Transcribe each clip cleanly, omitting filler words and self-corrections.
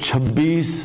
26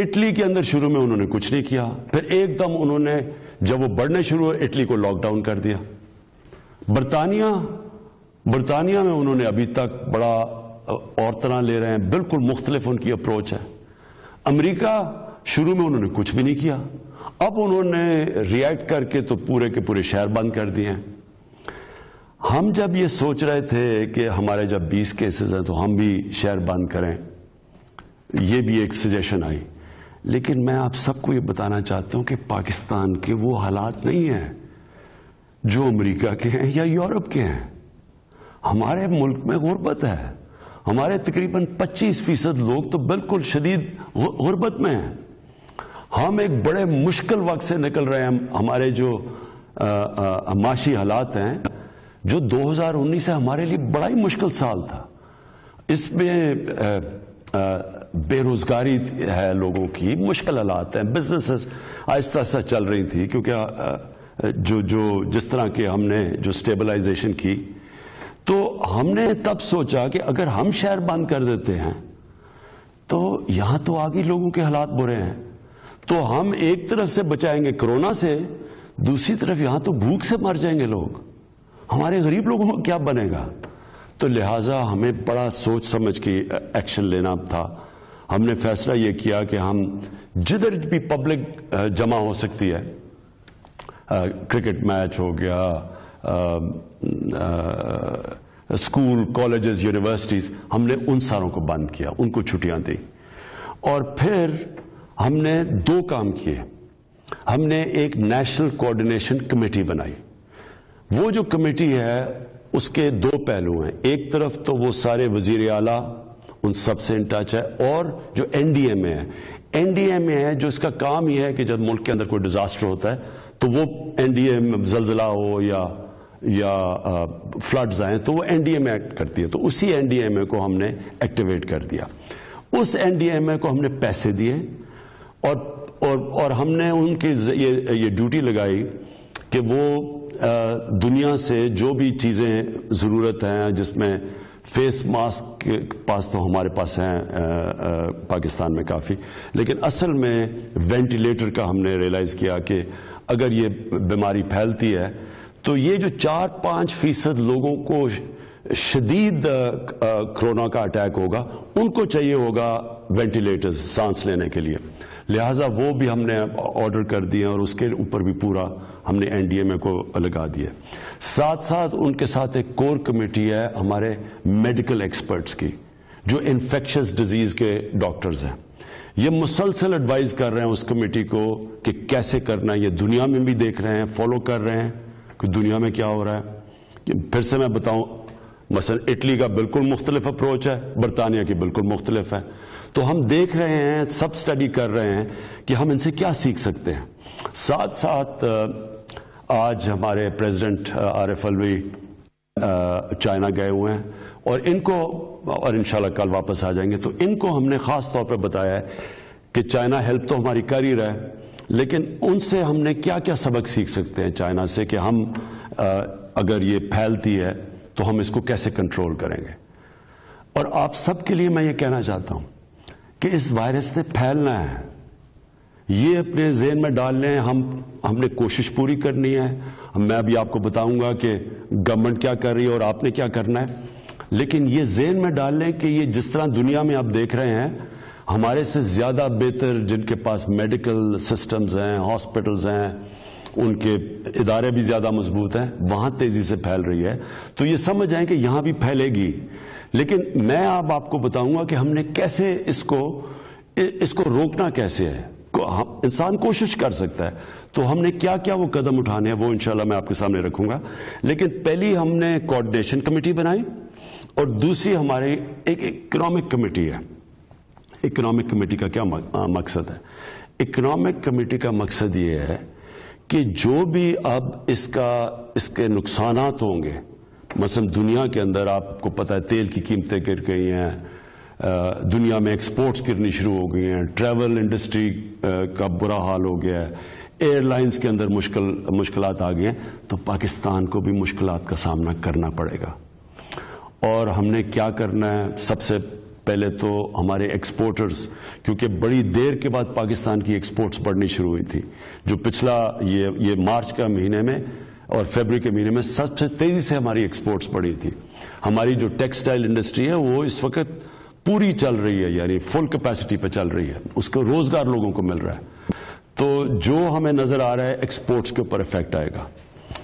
Italy کے اندر شروع میں انہوں نے کچھ نہیں کیا، پھر ایک دم انہوں نے جب وہ بڑھنے شروع ہوئے اٹلی کو لاک ڈاؤن کر دیا۔ برطانیہ میں انہوں نے ابھی تک بڑا اور طرح لے رہے ہیں، بالکل مختلف ان کی اپروچ ہے۔ امریکہ شروع میں انہوں نے کچھ بھی نہیں کیا، اب انہوں نے ریئیکٹ کر کے تو پورے کے پورے شہر بند کر دیے ہیں۔ ہم جب یہ سوچ رہے تھے کہ ہمارے جب 20 کیسز ہیں تو ہم بھی شہر بند کریں، یہ بھی ایک سجیشن آئی، لیکن میں آپ سب کو یہ بتانا چاہتا ہوں کہ پاکستان کے وہ حالات نہیں ہیں جو امریکہ کے ہیں یا یورپ کے ہیں۔ ہمارے ملک میں غربت ہے، ہمارے تقریباً 25% لوگ تو بالکل شدید غربت میں ہیں۔ ہم ایک بڑے مشکل وقت سے نکل رہے ہیں۔ ہمارے جو معاشی حالات ہیں، جو 2019 سے ہمارے لیے بڑا ہی مشکل سال تھا، اس میں بے روزگاری ہے لوگوں کی، مشکل حالات ہیں، بزنسز آہستہ آہستہ چل رہی تھی، کیونکہ جس طرح کے ہم نے جو سٹیبلائزیشن کی، تو ہم نے تب سوچا کہ اگر ہم شہر بند کر دیتے ہیں تو یہاں تو آگے لوگوں کے حالات برے ہیں، تو ہم ایک طرف سے بچائیں گے کرونا سے، دوسری طرف یہاں تو بھوک سے مر جائیں گے لوگ، ہمارے غریب لوگوں کو کیا بنے گا؟ تو لہٰذا ہمیں بڑا سوچ سمجھ کے ایکشن لینا تھا۔ ہم نے فیصلہ یہ کیا کہ ہم جدھر بھی پبلک جمع ہو سکتی ہے، کرکٹ میچ ہو گیا، اسکول، کالجز، یونیورسٹیز، ہم نے ان ساروں کو بند کیا، ان کو چھٹیاں دی۔ اور پھر ہم نے 2 کام کیے۔ ہم نے ایک نیشنل کوآرڈینیشن کمیٹی بنائی۔ وہ جو کمیٹی ہے اس کے 2 پہلو ہیں، ایک طرف تو وہ سارے وزیر اعلیٰ ان سب سے ان ٹچ ہے، اور جو این ڈی ایم اے ہے، این ڈی ایم اے ہے جو اس کا کام یہ ہے کہ جب ملک کے اندر کوئی ڈیزاسٹر ہوتا ہے تو وہ این ڈی ایم، زلزلہ ہو یا فلڈز آئیں تو وہ N D M a act کرتی ہے، تو اسی این ڈی ایم اے کو ہم نے ایکٹیویٹ کر دیا۔ اس این ڈی ایم اے کو ہم نے پیسے دیے اور ہم نے ان کی یہ ڈیوٹی لگائی کہ وہ دنیا سے جو بھی چیزیں ضرورت ہیں، جس میں فیس ماسک کے پاس تو ہمارے پاس ہیں پاکستان میں کافی، لیکن اصل میں وینٹیلیٹر کا ہم نے ریئلائز کیا کہ اگر یہ بیماری پھیلتی ہے تو یہ جو 4-5% لوگوں کو شدید کرونا کا اٹیک ہوگا، ان کو چاہیے ہوگا وینٹیلیٹرز سانس لینے کے لیے، لہٰذا وہ بھی ہم نے آرڈر کر دیے اور اس کے اوپر بھی پورا ہم نے این ڈی ایم اے کو لگا دیا۔ ساتھ ساتھ ان کے ساتھ ایک کور کمیٹی ہے ہمارے میڈیکل ایکسپرٹس کی، جو انفیکشس ڈیزیز کے ڈاکٹرز ہیں۔ یہ مسلسل ایڈوائز کر رہے ہیں اس کمیٹی کو کہ کیسے کرنا ہے، یہ دنیا میں بھی دیکھ رہے ہیں، فالو کر رہے ہیں کہ دنیا میں کیا ہو رہا ہے۔ پھر سے میں بتاؤں، مثلا اٹلی کا بالکل مختلف اپروچ ہے، برطانیہ کی بالکل مختلف ہے، تو ہم دیکھ رہے ہیں، سب سٹڈی کر رہے ہیں کہ ہم ان سے کیا سیکھ سکتے ہیں۔ ساتھ ساتھ آج ہمارے پریزیڈنٹ عارف الوی چائنا گئے ہوئے ہیں اور ان کو، اور انشاءاللہ کل واپس آ جائیں گے، تو ان کو ہم نے خاص طور پہ بتایا ہے کہ چائنا ہیلپ تو ہماری کر ہی رہا ہے، لیکن ان سے ہم نے کیا کیا سبق سیکھ سکتے ہیں چائنا سے، کہ ہم اگر یہ پھیلتی ہے تو ہم اس کو کیسے کنٹرول کریں گے۔ اور آپ سب کے لیے میں یہ کہنا چاہتا ہوں کہ اس وائرس نے پھیلنا ہے، یہ اپنے ذہن میں ڈال لیں، ہم نے کوشش پوری کرنی ہے۔ میں ابھی آپ کو بتاؤں گا کہ گورنمنٹ کیا کر رہی ہے اور آپ نے کیا کرنا ہے، لیکن یہ ذہن میں ڈال لیں کہ یہ جس طرح دنیا میں آپ دیکھ رہے ہیں، ہمارے سے زیادہ بہتر جن کے پاس میڈیکل سسٹمز ہیں، ہاسپٹلز ہیں، ان کے ادارے بھی زیادہ مضبوط ہیں، وہاں تیزی سے پھیل رہی ہے، تو یہ سمجھ جائیں کہ یہاں بھی پھیلے گی، لیکن میں اب آپ کو بتاؤں گا کہ ہم نے کیسے اس کو روکنا کیسے ہے۔ انسان کوشش کر سکتا ہے، تو ہم نے کیا کیا وہ قدم اٹھانے ہیں وہ انشاءاللہ میں آپ کے سامنے رکھوں گا، لیکن پہلی ہم نے کوآرڈینیشن کمیٹی بنائی اور دوسری ہماری ایک اکنامک کمیٹی ہے۔ اکنامک کمیٹی کا کیا مقصد ہے؟ اکنامک کمیٹی کا مقصد یہ ہے کہ جو بھی اب اس کے نقصانات ہوں گے، مثلا دنیا کے اندر آپ کو پتہ ہے تیل کی قیمتیں گر گئی ہیں، دنیا میں ایکسپورٹس گرنی شروع ہو گئی ہیں، ٹریول انڈسٹری کا برا حال ہو گیا ہے، ایئر لائنز کے اندر مشکلات آ گئی ہیں، تو پاکستان کو بھی مشکلات کا سامنا کرنا پڑے گا۔ اور ہم نے کیا کرنا ہے؟ سب سے پہلے تو ہمارے ایکسپورٹرز، کیونکہ بڑی دیر کے بعد پاکستان کی ایکسپورٹس بڑھنی شروع ہوئی تھی، جو پچھلا یہ مارچ کا مہینے میں اور فیبرری کے مہینے میں سب سے تیزی سے ہماری ایکسپورٹس بڑھی تھی. ہماری جو ٹیکسٹائل انڈسٹری ہے وہ اس وقت پوری چل رہی ہے، یعنی فل کیپیسٹی پہ چل رہی ہے، اس کو روزگار لوگوں کو مل رہا ہے. تو جو ہمیں نظر آ رہا ہے ایکسپورٹس کے اوپر افیکٹ آئے گا.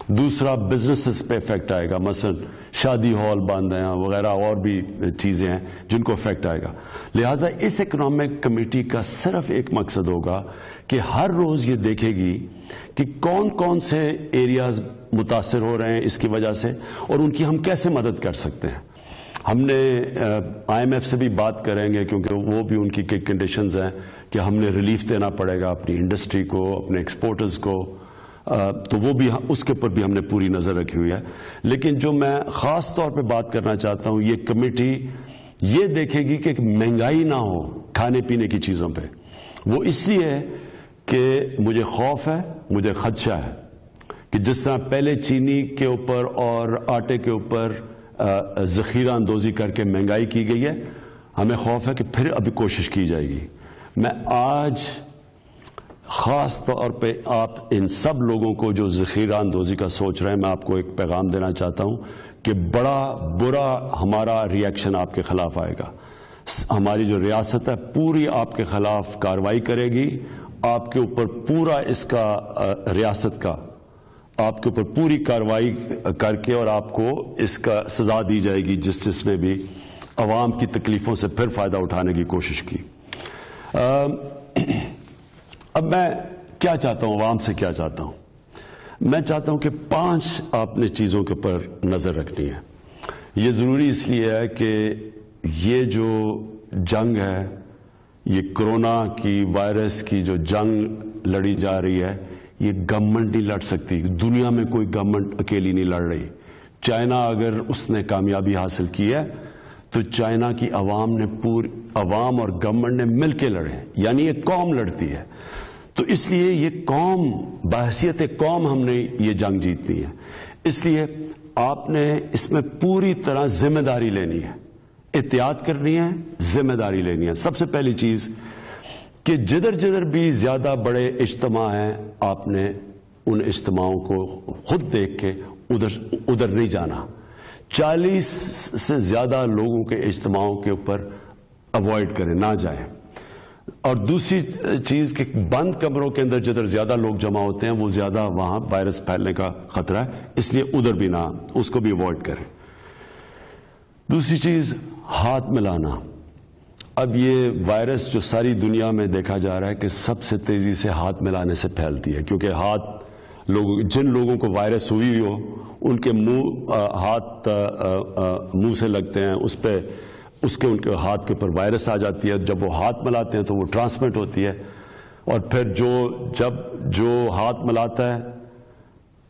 دوسرا بزنسز پہ افیکٹ آئے گا، مثلا شادی ہال بند ہیں وغیرہ اور بھی چیزیں ہیں جن کو افیکٹ آئے گا. لہٰذا اس اکنامک کمیٹی کا صرف ایک مقصد ہوگا کہ ہر روز یہ دیکھے گی کہ کون کون سے ایریاز متاثر ہو رہے ہیں اس کی وجہ سے اور ان کی ہم کیسے مدد کر سکتے ہیں. ہم نے IMF سے بھی بات کریں گے کیونکہ وہ بھی ان کی کئی کنڈیشنز ہیں کہ ہم نے ریلیف دینا پڑے گا اپنی انڈسٹری کو، اپنے ایکسپورٹرز کو، تو وہ بھی اس کے اوپر بھی ہم نے پوری نظر رکھی ہوئی ہے. لیکن جو میں خاص طور پہ بات کرنا چاہتا ہوں، یہ کمیٹی یہ دیکھے گی کہ مہنگائی نہ ہو کھانے پینے کی چیزوں پہ. وہ اس لیے کہ مجھے خوف ہے، مجھے خدشہ ہے کہ جس طرح پہلے چینی کے اوپر اور آٹے کے اوپر ذخیرہ اندوزی کر کے مہنگائی کی گئی ہے، ہمیں خوف ہے کہ پھر ابھی کوشش کی جائے گی. میں آج خاص طور پہ آپ ان سب لوگوں کو جو ذخیرہ اندوزی کا سوچ رہے ہیں، میں آپ کو ایک پیغام دینا چاہتا ہوں کہ بڑا برا ہمارا ریاکشن آپ کے خلاف آئے گا. ہماری جو ریاست ہے پوری آپ کے خلاف کارروائی کرے گی، آپ کے اوپر پورا اس کا ریاست کا آپ کے اوپر پوری کارروائی کر کے اور آپ کو اس کا سزا دی جائے گی جس نے بھی عوام کی تکلیفوں سے پھر فائدہ اٹھانے کی کوشش کی. اب میں کیا چاہتا ہوں، عوام سے کیا چاہتا ہوں؟ میں چاہتا ہوں کہ 5 آپ نے چیزوں کے اوپر نظر رکھنی ہے. یہ ضروری اس لیے ہے کہ یہ جو جنگ ہے، یہ کرونا کی وائرس کی جو جنگ لڑی جا رہی ہے، یہ گورنمنٹ نہیں لڑ سکتی. دنیا میں کوئی گورنمنٹ اکیلی نہیں لڑ رہی. چائنا اگر اس نے کامیابی حاصل کی ہے تو چائنا کی عوام اور گورنمنٹ نے مل کے لڑے، یعنی یہ قوم لڑتی ہے. تو اس لیے یہ قوم، بحیثیت قوم ہم نے یہ جنگ جیتنی ہے. اس لیے آپ نے اس میں پوری طرح ذمہ داری لینی ہے، احتیاط کرنی ہے، ذمہ داری لینی ہے. سب سے پہلی چیز کہ جدھر بھی زیادہ بڑے اجتماع ہیں، آپ نے ان اجتماعوں کو خود دیکھ کے ادھر نہیں جانا. 40 سے زیادہ لوگوں کے اجتماعوں کے اوپر اوائڈ کریں، نہ جائیں. اور دوسری چیز کہ بند کمروں کے اندر جدھر زیادہ لوگ جمع ہوتے ہیں وہ زیادہ وہاں وائرس پھیلنے کا خطرہ ہے، اس لیے ادھر بھی نہ، اس کو بھی اوائڈ کریں. دوسری چیز ہاتھ ملانا. اب یہ وائرس جو ساری دنیا میں دیکھا جا رہا ہے کہ سب سے تیزی سے ہاتھ ملانے سے پھیلتی ہے، کیونکہ جن لوگوں کو وائرس ہوئی ہو ان کے ہاتھ منہ سے لگتے ہیں، ان کے ہاتھ کے اوپر وائرس آ جاتی ہے. جب وہ ہاتھ ملاتے ہیں تو وہ ٹرانسمٹ ہوتی ہے. اور پھر جو ہاتھ ملاتا ہے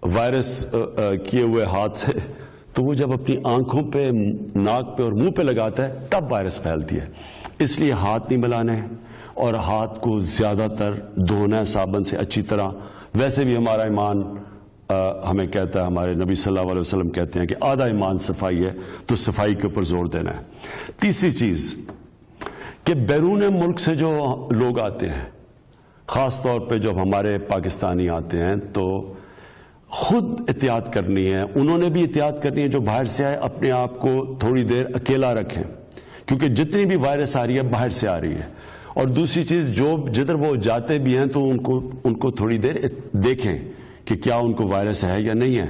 وائرس کیے ہوئے ہاتھ سے، تو وہ جب اپنی آنکھوں پہ، ناک پہ اور منہ پہ لگاتا ہے تب وائرس پھیلتی ہے. اس لیے ہاتھ نہیں ملانے اور ہاتھ کو زیادہ تر دھونا ہے صابن سے اچھی طرح. ویسے بھی ہمارا ایمان ہمیں کہتا ہے، ہمارے نبی صلی اللہ علیہ وسلم کہتے ہیں کہ آدھا ایمان صفائی ہے، تو صفائی کے اوپر زور دینا ہے. تیسری چیز کہ بیرون ملک سے جو لوگ آتے ہیں، خاص طور پہ جب ہمارے پاکستانی آتے ہیں، تو خود احتیاط کرنی ہے. انہوں نے بھی احتیاط کرنی ہے جو باہر سے آئے، اپنے آپ کو تھوڑی دیر اکیلا رکھیں، کیونکہ جتنی بھی وائرس آ رہی ہے باہر سے آ رہی ہے. اور دوسری چیز جدھر وہ جاتے بھی ہیں تو ان کو تھوڑی دیر دیکھیں کہ کیا ان کو وائرس ہے یا نہیں ہے.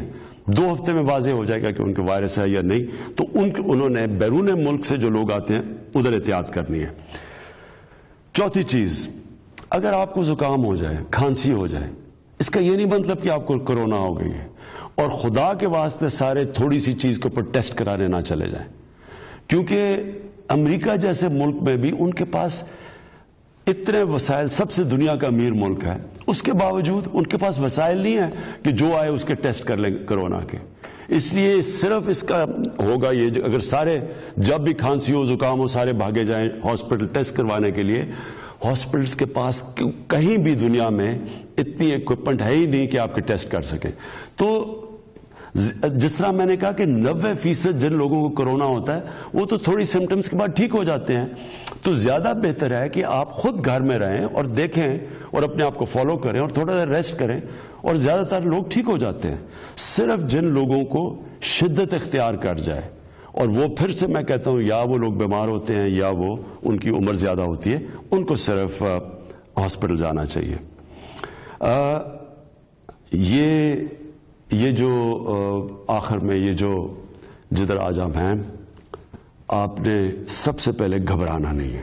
2 ہفتے میں واضح ہو جائے گا کہ ان کو وائرس ہے یا نہیں. تو انہوں نے بیرون ملک سے جو لوگ آتے ہیں ادھر احتیاط کرنی ہے. چوتھی چیز، اگر آپ کو زکام ہو جائے، کھانسی ہو جائے، اس کا یہ نہیں مطلب کہ آپ کو کرونا ہو گئی ہے. اور خدا کے واسطے سارے تھوڑی سی چیز کے اوپر ٹیسٹ کرانے نہ چلے جائیں، کیونکہ امریکہ جیسے ملک میں بھی ان کے پاس اتنے وسائل، سب سے دنیا کا امیر ملک ہے، اس کے باوجود ان کے پاس وسائل نہیں ہے کہ جو آئے اس کے ٹیسٹ کر لیں کرونا کے. اس لیے صرف اس کا ہوگا یہ، اگر سارے جب بھی کھانسی ہو، زکام ہو، سارے بھاگے جائیں ہاسپٹل ٹیسٹ کروانے کے لیے. ہاسپٹلس کے پاس کہیں بھی دنیا میں اتنی ایکوپمنٹ ہے ہی نہیں کہ آپ کے ٹیسٹ کر سکیں. تو جس طرح میں نے کہا کہ 90% جن لوگوں کو کرونا ہوتا ہے وہ تو تھوڑی سمٹمز کے بعد ٹھیک ہو جاتے ہیں. تو زیادہ بہتر ہے کہ آپ خود گھر میں رہیں اور دیکھیں اور اپنے آپ کو فالو کریں اور تھوڑا سا ریسٹ کریں, اور زیادہ تر لوگ ٹھیک ہو جاتے ہیں. صرف جن لوگوں کو شدت اختیار کر جائے, اور وہ پھر سے میں کہتا ہوں یا وہ لوگ بیمار ہوتے ہیں یا وہ ان کی عمر زیادہ ہوتی ہے, ان کو صرف ہاسپٹل جانا چاہیے. یہ جو آخر میں یہ جو جدھر آج آپ ہیں, آپ نے سب سے پہلے گھبرانا نہیں ہے.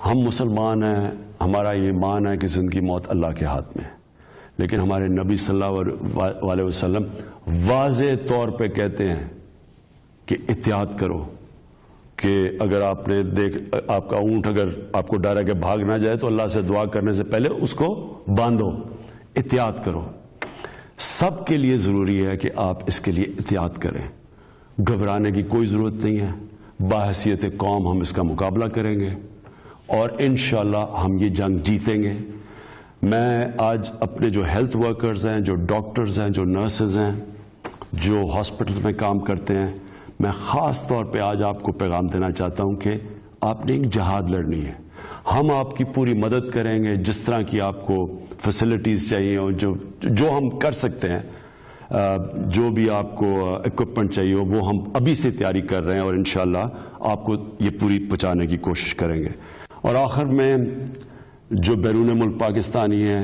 ہم مسلمان ہیں, ہمارا یہ ایمان ہے کہ زندگی موت اللہ کے ہاتھ میں ہے, لیکن ہمارے نبی صلی اللہ علیہ وسلم واضح طور پہ کہتے ہیں کہ احتیاط کرو, کہ اگر آپ نے آپ کا اونٹ اگر آپ کو ڈر ہے کہ بھاگ نہ جائے تو اللہ سے دعا کرنے سے پہلے اس کو باندھو, احتیاط کرو. سب کے لیے ضروری ہے کہ آپ اس کے لیے احتیاط کریں. گھبرانے کی کوئی ضرورت نہیں ہے. باحثیت قوم ہم اس کا مقابلہ کریں گے اور انشاءاللہ ہم یہ جنگ جیتیں گے. میں آج اپنے جو ہیلتھ ورکرز ہیں, جو ڈاکٹرز ہیں, جو نرسز ہیں, جو ہاسپٹلز میں کام کرتے ہیں, میں خاص طور پہ آج آپ کو پیغام دینا چاہتا ہوں کہ آپ نے ایک جہاد لڑنی ہے. ہم آپ کی پوری مدد کریں گے, جس طرح کی آپ کو فیسلٹیز چاہیے اور جو ہم کر سکتے ہیں, جو بھی آپ کو اکوپمنٹ چاہیے وہ ہم ابھی سے تیاری کر رہے ہیں, اور انشاءاللہ آپ کو یہ پوری پہنچانے کی کوشش کریں گے. اور آخر میں جو بیرون ملک پاکستانی ہیں,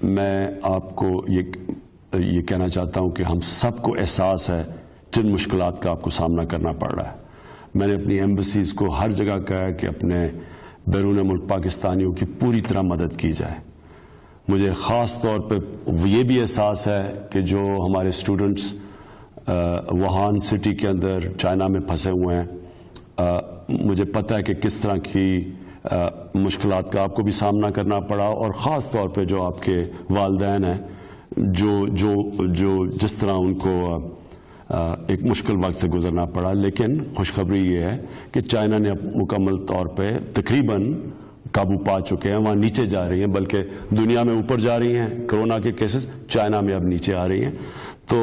میں آپ کو یہ کہنا چاہتا ہوں کہ ہم سب کو احساس ہے جن مشکلات کا آپ کو سامنا کرنا پڑ رہا ہے. میں نے اپنی ایمبیسیز کو ہر جگہ کہا ہے کہ اپنے بیرون ملک پاکستانیوں کی پوری طرح مدد کی جائے. مجھے خاص طور پہ یہ بھی احساس ہے کہ جو ہمارے اسٹوڈنٹس ووہان سٹی کے اندر چائنا میں پھنسے ہوئے ہیں, مجھے پتہ ہے کہ کس طرح کی مشکلات کا آپ کو بھی سامنا کرنا پڑا, اور خاص طور پہ جو آپ کے والدین ہیں جو جس طرح ان کو ایک مشکل وقت سے گزرنا پڑا. لیکن خوشخبری یہ ہے کہ چائنا نے مکمل طور پہ تقریباً قابو پا چکے ہیں, وہاں نیچے جا رہی ہیں, بلکہ دنیا میں اوپر جا رہی ہیں کرونا کے کیسز, چائنا میں اب نیچے آ رہی ہیں. تو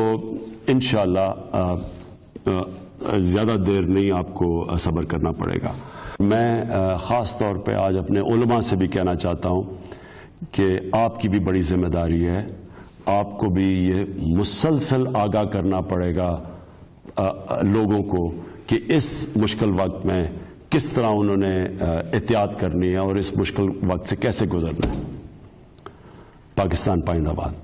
انشاءاللہ زیادہ دیر نہیں آپ کو صبر کرنا پڑے گا. میں خاص طور پہ آج اپنے علماء سے بھی کہنا چاہتا ہوں کہ آپ کی بھی بڑی ذمہ داری ہے, آپ کو بھی یہ مسلسل آگاہ کرنا پڑے گا لوگوں کو کہ اس مشکل وقت میں کس طرح انہوں نے احتیاط کرنی ہے اور اس مشکل وقت سے کیسے گزرنا ہے. پاکستان پائندہ باد.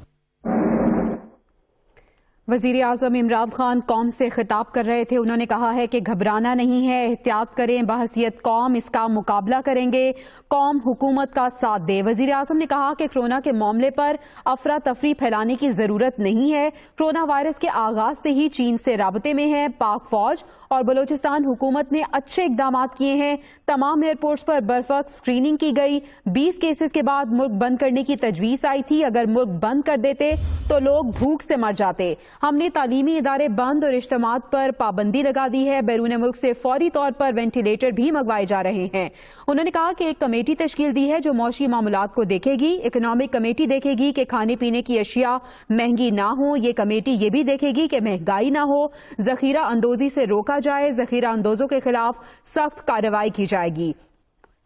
وزیر اعظم عمران خان قوم سے خطاب کر رہے تھے. انہوں نے کہا ہے کہ گھبرانا نہیں ہے, احتیاط کریں, بحیثیت قوم اس کا مقابلہ کریں گے, قوم حکومت کا ساتھ دے. وزیر اعظم نے کہا کہ کرونا کے معاملے پر افراتفری پھیلانے کی ضرورت نہیں ہے. کرونا وائرس کے آغاز سے ہی چین سے رابطے میں ہے. پاک فوج اور بلوچستان حکومت نے اچھے اقدامات کیے ہیں. تمام ایئرپورٹس پر برفق اسکریننگ کی گئی. 20 کیسز کے بعد ملک بند کرنے کی تجویز آئی تھی. اگر ملک بند کر دیتے تو لوگ بھوک سے مر جاتے. ہم نے تعلیمی ادارے بند اور اجتماعات پر پابندی لگا دی ہے. بیرون ملک سے فوری طور پر وینٹیلیٹر بھی منگوائے جا رہے ہیں. انہوں نے کہا کہ ایک کمیٹی تشکیل دی ہے جو معاشی معاملات کو دیکھے گی. اکنامک کمیٹی دیکھے گی کہ کھانے پینے کی اشیاء مہنگی نہ ہوں. یہ کمیٹی یہ بھی دیکھے گی کہ مہنگائی نہ ہو. ذخیرہ اندوزی سے روکا جائے. ذخیرہ اندوزوں کے خلاف سخت کارروائی کی جائے گی.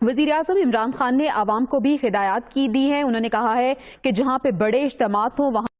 وزیر اعظم عمران خان نے عوام کو بھی ہدایات کی دی ہیں. انہوں نے کہا ہے کہ جہاں پہ بڑے اجتماعات ہوں وہاں